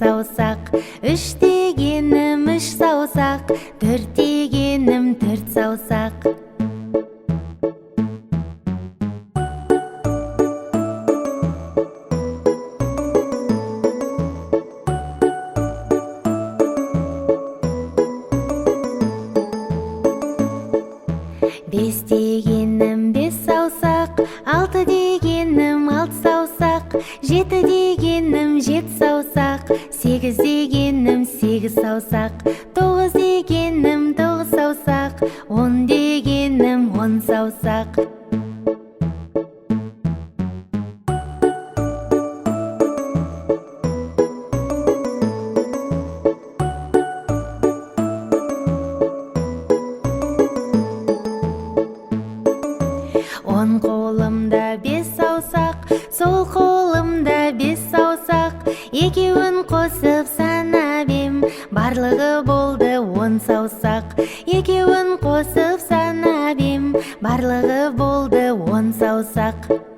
саусақ, үш дегенім үш саусақ, төрт дегенім төрт саусақ. Бес дегенім бес саусақ, алты дегенім алты саусақ, жеті дегенім жеті саусақ, сегіз дегенім сегіз саусақ, тоғыз дегенім тоғыз саусақ, он дегенім он саусақ. Он қолымда бес саусақ, сол қолымда бес саусақ, екеуін қосып санап ем, барлығы болды он саусақ. Екеуін қосып санап ем, барлығы болды он саусақ.